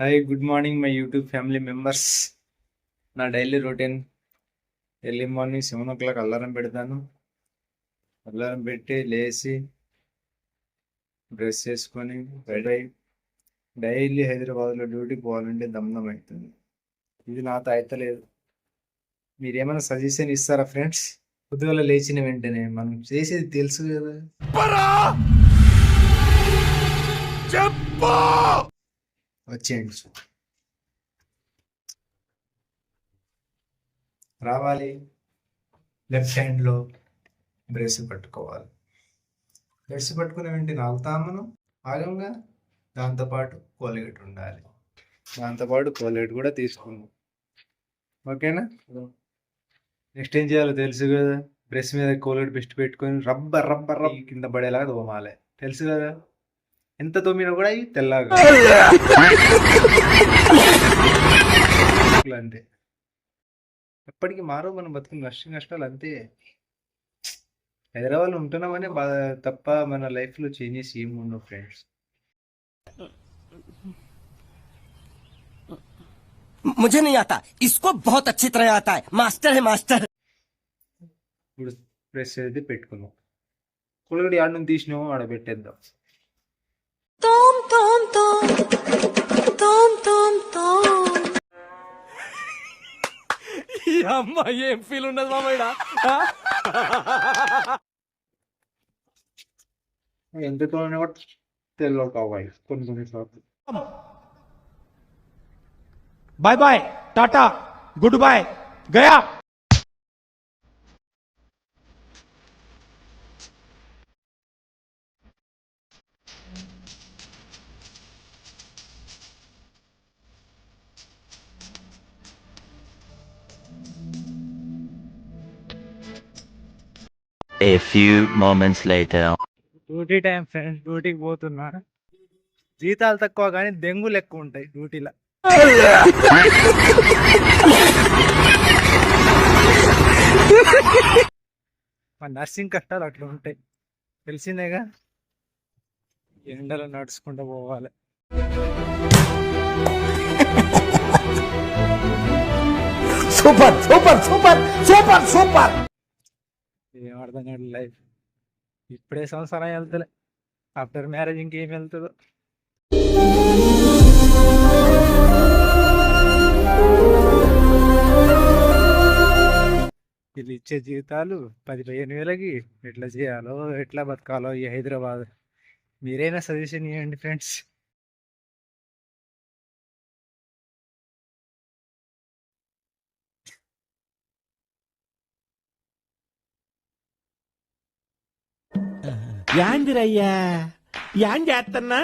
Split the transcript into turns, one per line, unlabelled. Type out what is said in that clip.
Hi good morning my YouTube family members. నా daily routine early morning 7 o'clock alarm పెడతాను. Alarm పెట్టి లేచి brush చేసుకొని రెడీ అయి డైలీ హైదరాబాద్లో డ్యూటీ పోవాలంటే దమ్దం అవుతుంది. ఇది నాతో అయితలేదు. మీరేమైనా సజెషన్ ఇస్తారా ఫ్రెండ్స్? పొద్దుగల లేచిన వెంటనే మనం చేసేది తెలుసు కదా, వచ్చేయండి. రావాలి, లెఫ్ట్ హ్యాండ్లో బ్రష్ పట్టుకోవాలి. బ్రష్ పట్టుకునే వెంటనే ఆగుతాం మనం, ఆగంగా దాంతోపాటు కోల్గేట్ ఉండాలి. దాంతోపాటు కోల్గేట్ కూడా తీసుకుందాం, ఓకేనా? నెక్స్ట్ ఏం చేయాలో తెలుసు కదా, బ్రష్ మీద కోల్గేట్ బెస్ట్ పెట్టుకొని రబ్బర్ రబ్బర్ రబ్బ కింద పడేలాగా తోమాలి. తెలుసు కదా, ఎంత తోమినా కూడా అవి తెల్లగా అంతే. ఎప్పటికీ మారో మనం బతుకుని కష్టాలు అంతే. హైదరాబాద్లో ఉంటున్నామనే బాధ తప్ప మన లైఫ్లో చేంజెస్ ఏమి ఉండవు ఫ్రెండ్స్.
मुझे नहीं आता, इसको बहुत अच्छी तरह आता है. मास्टर है मास्टर.
ఇప్పుడు ప్రెస్ అయితే పెట్టుకున్నాం, కులగడి ఆడ నుంచి తీసినామో ఆడ పెట్టేద్దాం.
Tom tom tom tom tom tom.
ఈ అమ్మాయి ఏం ఫీల్ ఉన్నది మామయ్య?
ఎంత తోనే కూడా తెల్ల కావాలి కొన్ని సార్లు.
Bye bye tata good bye गया.
A few moments later.
Duty time friends, డ్యూటీకి పోతున్నా. జీతాలు తక్కువ కానీ దెంగులు ఎక్కువ ఉంటాయి డ్యూటీలో. మా నర్సింగ్ కష్టాలు అట్లా ఉంటాయి, తెలిసిందేగా. ఎండలో నడుచుకుంటూ పోవాలి.
Super super super super super.
ఏం అర్థం కాదు లైఫ్. ఇప్పుడే సంవత్సరం వెళ్తలే, ఆఫ్టర్ మ్యారేజ్ ఇంకేం వెళ్తుందో. వీళ్ళు ఇచ్చే జీతాలు 10-15 వేలకి ఎట్లా చేయాలో ఎట్లా బతకాలో ఈ హైదరాబాద్. మీరైనా సజెషన్ ఇవ్వండి ఫ్రెండ్స్.
యాందిరయ్యా యాం చేస్తున్నా